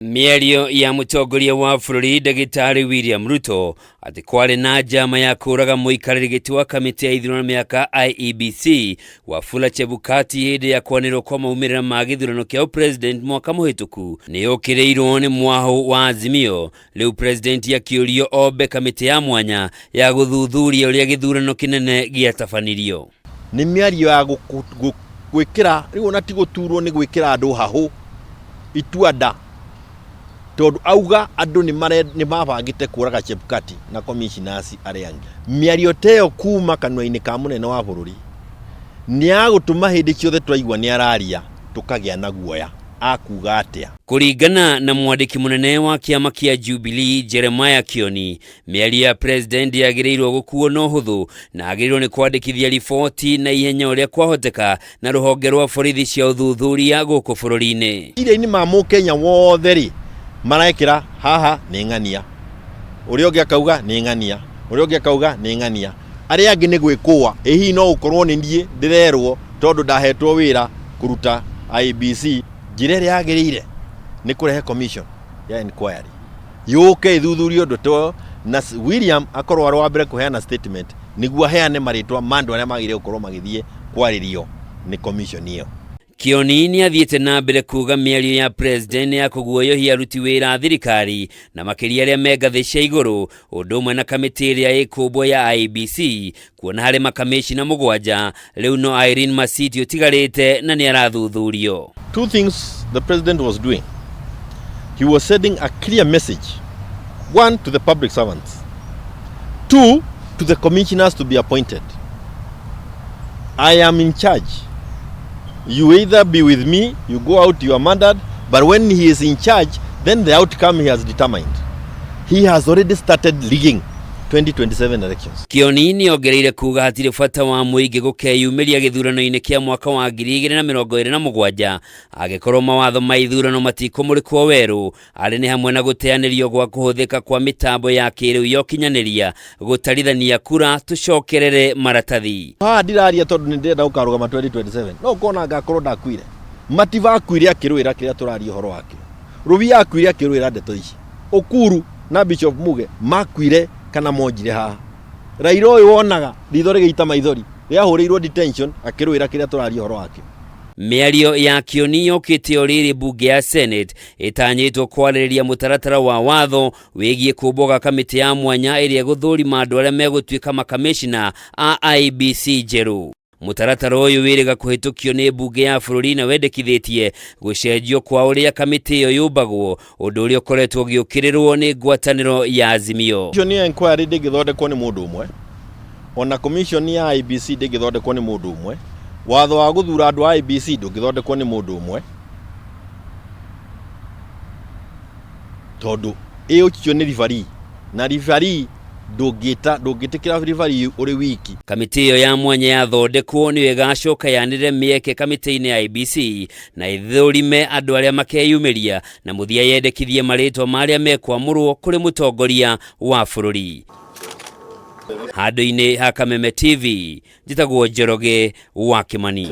Miario ya mutongoria wa bururi Daktari William Ruto ati kwari na njama ya kuraga muikariri giti wa kamiti ya ithurano mihaka IEBC Wafula Chebukati hindi ya kwanirwo kwa maumirira ma githurano kia president mwaka muhituku ni ukireirwo ni mwaho wa Azimio. Riu president ya Kioni ombe kamiti ya mwanya ya guthuthuria uria githurano kinene giatabanirio. Ni miario ya gwikira riu ona ti guturwo ni gwikira andu hahu ituada tondu auga andu ni mabangite kuraga Chebukati na commissioners aria angi. Miario teo kuma kanwa-ini ka munene wa bururi ni agutuma hindi ciothe twaigua ni araria tukagia na guoya akuga atia. Kuringana na mwandiki munene wa kiama kia Jubilee Kioni, miario ya president yagirirwo gukuo no huthu na agirirwo ni kwandikithia riboti na ihenya uria kwahoteka na ruhonge rwa borithi cia uthuthuria guku bururi-ini. Ire-ini ma Mukenya wothe ri marekira haha ni ng'ania, uria ungi akauga ni ng'ania, uria ungi akauga ni ng'ania, aria angi ni gwikwa ehi no ukorwo ni ndie ndirerwo tondu ndahetwo wira kuruta IEBC. Njira iria yagirire ni kurehe commission ya inquiry yuke ithuthurio ndoto na William akorwo arwa mbere kuheana statement niguo heane maritwa mandu aria magire gukorwo magithie kwaririo ni commission iyo. Kioni ni athiete na mbere kuga miario ya president ya kuguoyohia aruti wira thirikari na makiria aria mengathi cia iguru undu umwe na kamiti iria ikumbwo ya IEBC kuona hari makamishina mugwanja riu no Irene Masiti utigarite na ni arathuthurio. Two things the president was doing. He was sending a clear message. One, to the public servants. Two, to the commissioners to be appointed. I am in charge. You either be with me, you go out, you are murdered, but when he is in charge, then the outcome he has determined. He has already started rigging 2027 elections. Kioni ni ongereire kuga hatire bata wa muingi gukeyumiria githurano-ini kia mwaka wa 2027 agikorwo mawatho ma ithurano matikumurikwo weru ari ni hamwe na guteanirio gwa kuhuthika kwa mitambo ya kiriu yo kinyaniria gutarithania kura tucokerere maratathi. Ndiraria tondu ni ndenda ukarugama 2027 no kona ngakorwo ndakwire mativakwire akirwira kiria turaria horo wake Rubi akwire akirwira ndeto ici Ukuru na Bishop Muge makwire kana monjire haha Raila uyu wonaga ritho rigiita maithori riahuriirwo detention akirwira kiria turaria horo wake. Miario ya Kioni yukite riri mbunge ya Senate itanyitwo kwaririria mutaratara wa watho wigie kumboga kamiti ya mwanya iria guthurima andu aria megutuika makamishina a IEBC jeru. Mutaratara uyu wiriga kuhitukio ni mbunge ya bururi na wendekithitie gucenjio kwa uria kamiti iyo yumbagwo undu uria ukoretwo ugiukirirwo ni Ngwataniro ya Azimio. Commission ya inquiry ndingithondekwo ni mundu umwe, ona commission ya IEBC ndingithondekwo ni mundu umwe, watho wa guthura andu a IEBC ndungithondekwo ni mundu umwe, tondu ucio ni rifari na rifari ndungitikira rifari uri wiki. Kamiti iyo ya mwanya yathondekwo ni igacoka yanire mieke kamiti-ini ya IEBC na ithurime andu aria makeyumiria na muthia yendekithie maritwa maria mekwamurwo kuri mutongoria wa bururi. Handu-ini ha Kameme TV njitagwo Njoroge wa Kimani.